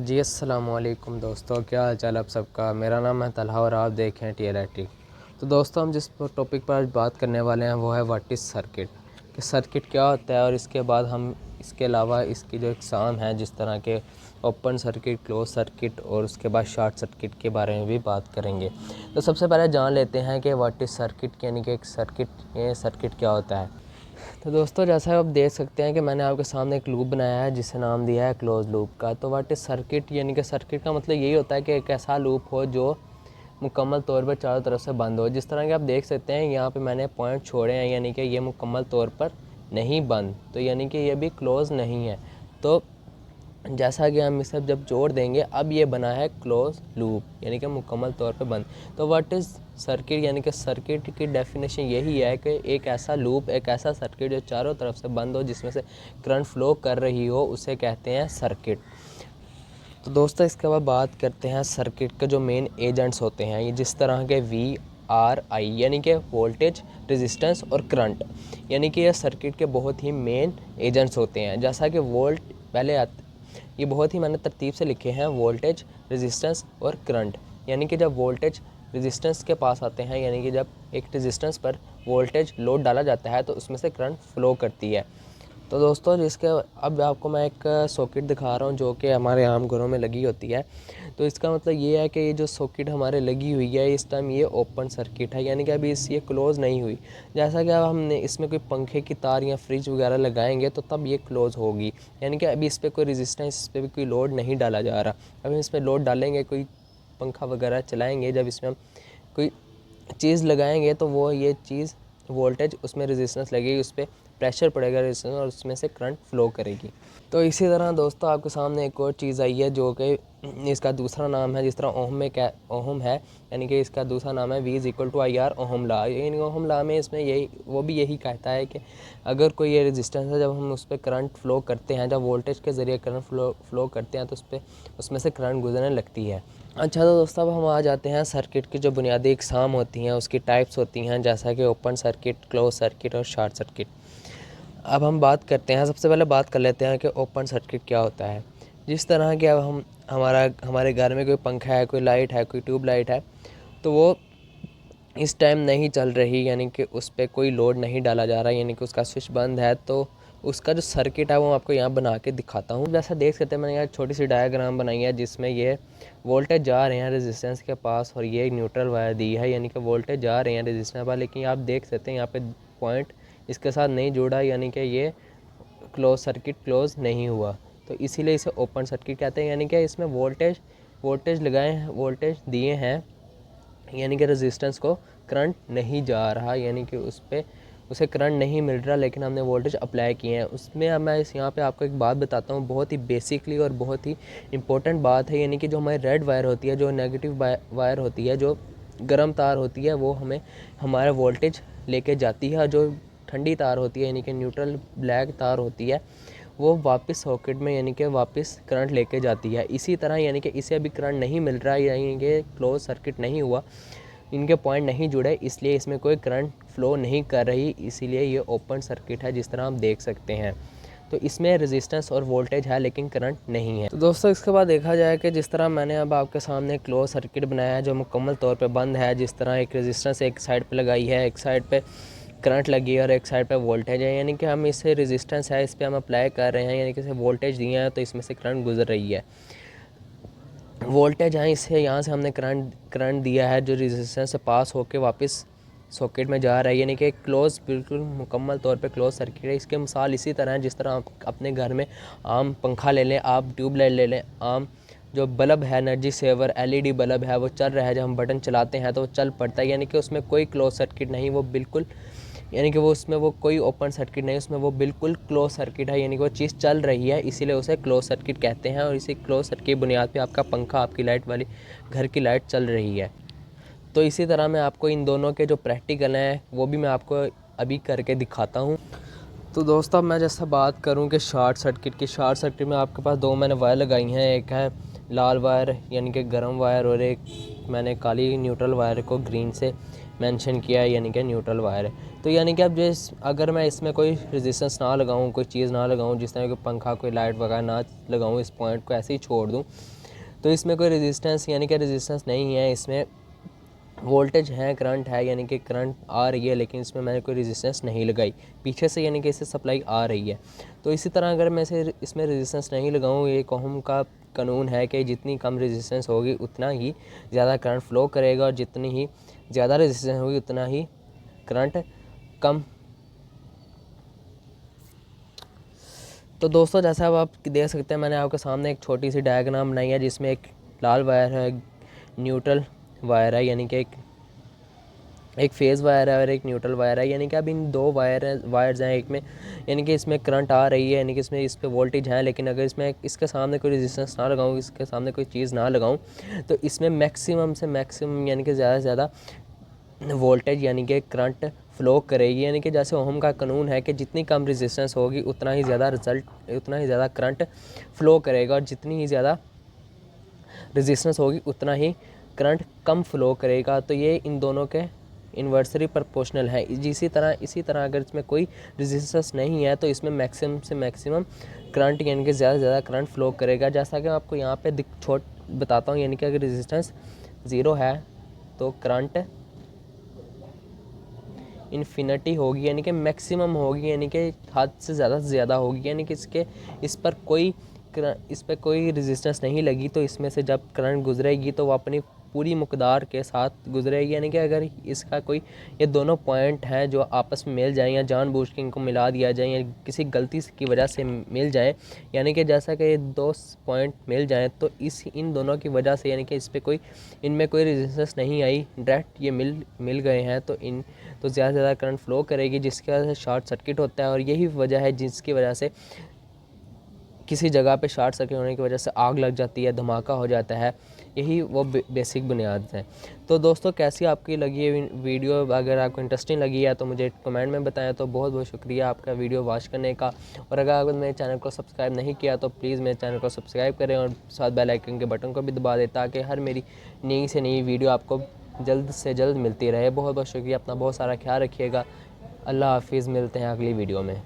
जी अस्सलामुअलैकुम दोस्तों, क्या हाल चाल आप सबका। मेरा नाम है तलहा और आप देख रहे हैं TLIT। तो दोस्तों, हम जिस टॉपिक पर आज बात करने वाले हैं वो है व्हाट इज़ सर्किट, कि सर्किट क्या होता है। और इसके बाद हम इसके अलावा इसकी जो एग्ज़ाम है जिस तरह के ओपन सर्किट, क्लोज सर्किट और उसके बाद शॉर्ट सर्किट के बारे में भी बात करेंगे। तो सबसे पहले जान लेते हैं कि व्हाट इज़ सर्किट, यानी कि एक सर्किट क्या होता है। तो दोस्तों, जैसा आप देख सकते हैं कि मैंने आपके सामने एक लूप बनाया है जिसे नाम दिया है क्लोज लूप का। तो व्हाट इज़ सर्किट, यानी कि सर्किट का मतलब यही होता है कि एक ऐसा लूप हो जो मुकम्मल तौर पर चारों तरफ से बंद हो। जिस तरह के आप देख सकते हैं यहाँ पे मैंने पॉइंट छोड़े हैं, यानी कि ये मुकम्मल तौर पर नहीं बंद, तो यानी कि ये भी क्लोज़ नहीं है। तो जैसा कि हम इसे जब जोड़ देंगे, अब ये बना है क्लोज लूप, यानी कि मुकम्मल तौर पे बंद। तो व्हाट इज़ सर्किट, यानी कि सर्किट की डेफिनेशन यही है कि एक ऐसा लूप, एक ऐसा सर्किट जो चारों तरफ से बंद हो, जिसमें से करंट फ्लो कर रही हो, उसे कहते हैं सर्किट। तो दोस्तों, इसके बाद बात करते हैं सर्किट के जो मेन एजेंट्स होते हैं, ये जिस तरह के VRI, यानी कि वोल्टेज, रेजिस्टेंस और करंट, यानी कि ये सर्किट के बहुत ही मेन एजेंट्स होते हैं। जैसा कि वोल्ट पहले ये बहुत ही मैंने तरतीब से लिखे हैं, वोल्टेज, रेजिस्टेंस और करंट। यानी कि जब वोल्टेज रेजिस्टेंस के पास आते हैं, यानी कि जब एक रेजिस्टेंस पर वोल्टेज लोड डाला जाता है तो उसमें से करंट फ्लो करती है। तो दोस्तों, जिसके अब आपको मैं एक सॉकेट दिखा रहा हूँ जो कि हमारे आम घरों में लगी होती है। तो इसका मतलब ये है कि ये जो सॉकेट हमारे लगी हुई है इस टाइम ये ओपन सर्किट है, यानी कि अभी ये क्लोज़ नहीं हुई। जैसा कि अब हमने इसमें कोई पंखे की तार या फ्रिज वगैरह लगाएंगे तो तब ये क्लोज़ होगी, यानी कि अभी इस पर कोई रेजिस्टेंस, इस पर भी कोई लोड नहीं डाला जा रहा। अभी इस पर लोड डालेंगे, कोई पंखा वगैरह चलाएँगे, जब इसमें हम कोई चीज़ लगाएंगे तो वो ये चीज़ वोल्टेज, उसमें रेजिस्टेंस लगेगी, उस पर प्रेशर पड़ेगा रेजिस्टेंस और उसमें से करंट फ्लो करेगी। तो इसी तरह दोस्तों, आपके सामने एक और चीज़ आई है जो कि इसका दूसरा नाम है, जिस तरह ओम में क्या ओम है, यानी कि इसका दूसरा नाम है V=IR ओम लॉ। यानी ओम लॉ में इसमें यही कहता है कि अगर कोई ये रेजिस्टेंस है, जब हम उस पर करंट फ्लो करते हैं, जब वोल्टेज के ज़रिए करंट फ्लो करते हैं तो उसमें से करंट गुजरने लगती है। अच्छा, तो दोस्तों, अब हम आ जाते हैं सर्किट की जो बुनियादी इकसाम होती हैं, उसकी टाइप्स होती हैं, जैसा कि ओपन सर्किट, क्लोज सर्किट और शॉर्ट सर्किट। अब हम बात करते हैं, सबसे पहले बात कर लेते हैं कि ओपन सर्किट क्या होता है। जिस तरह के अब हमारे घर में कोई पंखा है, कोई लाइट है, कोई ट्यूब लाइट है, तो वो इस टाइम नहीं चल रही, यानी कि उस पर कोई लोड नहीं डाला जा रहा, यानी कि उसका स्विच बंद है। तो उसका जो सर्किट है वो आपको यहाँ बना के दिखाता हूँ। जैसा देख सकते हैं, मैंने यहाँ छोटी सी डायग्राम बनाई है जिसमें ये वोल्टेज जा रहे हैं रेजिस्टेंस के पास और ये न्यूट्रल वायर दी है, यानी कि वोल्टेज जा रहे हैं रेजिस्टेंस पर। लेकिन आप देख सकते हैं यहाँ पे पॉइंट इसके साथ नहीं जुड़ा, यानी कि ये सर्किट क्लोज नहीं हुआ, तो इसीलिए इसे ओपन सर्किट कहते हैं। यानी कि इसमें वोल्टेज लगाए हैं, वोल्टेज दिए हैं, यानी कि रेजिस्टेंस को करंट नहीं जा रहा, यानी कि उसे करंट नहीं मिल रहा, लेकिन हमने वोल्टेज अप्लाई किए हैं उसमें। अब मैं यहाँ पे आपको एक बात बताता हूँ, बहुत ही बेसिकली और बहुत ही इंपॉर्टेंट बात है। यानी कि जो हमारी रेड वायर होती है, जो नेगेटिव वायर होती है, जो गर्म तार होती है, वो हमें हमारा वोल्टेज लेके जाती है। जो ठंडी तार होती है, यानी कि न्यूट्रल ब्लैक तार होती है, वो वापस सॉकेट में, यानी कि वापस करंट लेके जाती है। इसी तरह यानी कि इसे अभी करंट नहीं मिल रहा है, यानी कि क्लोज सर्किट नहीं हुआ, इनके पॉइंट नहीं जुड़े, इसलिए इसमें कोई करंट फ्लो नहीं कर रही, इसीलिए ये ओपन सर्किट है, जिस तरह आप देख सकते हैं। तो इसमें रेजिस्टेंस और वोल्टेज है लेकिन करंट नहीं है। तो दोस्तों, इसके बाद देखा जाए कि जिस तरह मैंने अब आपके सामने क्लोज सर्किट बनाया है जो मुकम्मल तौर पे बंद है, जिस तरह एक रेजिस्टेंस एक साइड पे लगाई है, एक साइड पे करंट लगी है और एक साइड पे वोल्टेज है, यानी कि हम इससे रेजिस्टेंस है इस पर हम अप्लाई कर रहे हैं, यानी कि इसे वोल्टेज दिए हैं तो इसमें से करंट गुजर रही है। वोल्टेज है, इसे यहाँ से हमने करंट दिया है जो रेजिस्टेंस से पास होकर वापस सॉकेट में जा रहा है, यानी कि क्लोज, बिल्कुल मुकम्मल तौर पे क्लोज सर्किट है। इसके मिसाल इसी तरह है जिस तरह आप अपने घर में आम पंखा ले लें, आप ट्यूबलाइट ले लें, आम जो बल्ब है, एनर्जी सेवर LED बल्ब है, वो चल रहा है, जब हम बटन चलाते हैं तो वो चल पड़ता है, यानी कि उसमें कोई क्लोज सर्किट नहीं, वो बिल्कुल, यानी कि वो कोई ओपन सर्किट नहीं, उसमें वो बिल्कुल क्लोज सर्किट है, यानी कि वो चीज़ चल रही है, इसीलिए उसे क्लोज सर्किट कहते हैं। और इसी क्लोज सर्किट की बुनियाद पे आपका पंखा, आपकी लाइट वाली घर की लाइट चल रही है। तो इसी तरह मैं आपको इन दोनों के जो प्रैक्टिकल हैं वो भी मैं आपको अभी करके दिखाता हूँ। तो दोस्तों, अब मैं जैसा बात करूँ कि शॉर्ट सर्किट में आपके पास दो मैंने वायर लगाई हैं, एक है लाल वायर यानी कि गर्म वायर, और एक मैंने काली न्यूट्रल वायर को ग्रीन से मेंशन किया है, यानी कि न्यूट्रल वायर है। तो यानी कि अब अगर मैं इसमें कोई रेजिस्टेंस ना लगाऊं, कोई चीज़ ना लगाऊं, जिस तरह कोई पंखा, कोई लाइट वगैरह ना लगाऊं, इस पॉइंट को ऐसे ही छोड़ दूं, तो इसमें कोई रेजिस्टेंस यानी कि रेजिस्टेंस नहीं है, इसमें वोल्टेज है, करंट है, यानी कि करंट आ रही है, लेकिन इसमें मैंने कोई रेजिस्टेंस नहीं लगाई पीछे से, यानी कि इससे सप्लाई आ रही है। तो इसी तरह अगर मैं इसमें रेजिस्टेंस नहीं लगाऊं, ये ओहम का कानून है कि जितनी कम रेजिस्टेंस होगी उतना ही ज़्यादा करंट फ्लो करेगा, और जितनी ही ज़्यादा रेजिस्टेंस होगी उतना ही करंट कम। तो दोस्तों जैसा अब आप देख सकते हैं, मैंने आपके सामने एक छोटी सी डायग्राम बनाई है, जिसमें एक लाल वायर है, न्यूट्रल वायर है, यानी कि एक फेज़ वायर है और एक न्यूट्रल वायर है। यानी कि अब इन दो वायर्स हैं, एक में यानी कि इसमें करंट आ रही है, यानी कि इसमें इस पर वोल्टेज है, लेकिन अगर इसमें इसके सामने कोई रेजिस्टेंस ना लगाऊं, इसके सामने कोई चीज़ ना लगाऊं, तो इसमें मैक्सिमम से मैक्सिमम यानी कि ज़्यादा से ज़्यादा वोल्टेज यानी कि करंट फ़्लो करेगी। यानी कि जैसे ओहम का कानून है कि जितनी कम रेजिस्टेंस होगी उतना ही ज़्यादा करंट फ़्लो करेगा, और जितनी ही ज़्यादा रेजिस्टेंस होगी उतना ही करंट कम फ़्लो करेगा। तो ये इन दोनों के इन्वर्सली प्रोपोर्शनल है। इसी तरह अगर इसमें कोई रेजिस्टेंस नहीं है, तो इसमें मैक्सिमम से मैक्सिमम करंट यानी कि ज़्यादा से ज़्यादा करंट फ़्लो करेगा। जैसा कि मैं आपको यहाँ पे बताता हूँ, यानी कि अगर रेजिस्टेंस 0 है तो करंट इन्फिनिटी होगी, यानी कि मैक्सिमम होगी, यानी कि हद से ज़्यादा होगी, यानी कि इस पर कोई रेजिस्टेंस नहीं लगी, तो इसमें से जब करंट गुजरेगी तो वो अपनी पूरी मकदार के साथ गुजरेगी। यानी कि अगर इसका कोई ये दोनों पॉइंट हैं जो आपस में मिल जाएँ, या जानबूझ के इनको मिला दिया जाए, या किसी गलती की वजह से मिल जाए, यानी कि जैसा कि ये दो पॉइंट मिल जाएँ, तो इन दोनों की वजह से यानी कि इनमें कोई रेजिस्टेंस नहीं आई, डायरेक्ट ये मिल गए हैं, तो ज़्यादा से ज़्यादा करंट फ़्लो करेगी, जिसकी वजह से शॉर्ट सर्किट होता है। और यही वजह है जिसकी वजह से किसी जगह पे शॉर्ट सर्किट होने की वजह से आग लग जाती है, धमाका हो जाता है। यही वो बेसिक बुनियाद है। तो दोस्तों कैसी आपकी लगी है वीडियो? अगर आपको इंटरेस्टिंग लगी है तो मुझे कमेंट में बताएं। तो बहुत बहुत शुक्रिया आपका वीडियो वॉच करने का। और अगर आपने मेरे चैनल को सब्सक्राइब नहीं किया तो प्लीज़ मेरे चैनल को सब्सक्राइब करें, और साथ बेल आइकन के बटन को भी दबा दें, ताकि हर मेरी नई से नई वीडियो आपको जल्द से जल्द मिलती रहे। बहुत बहुत शुक्रिया, अपना बहुत सारा ख्याल रखिएगा। अल्लाह हाफिज़, मिलते हैं अगली वीडियो में।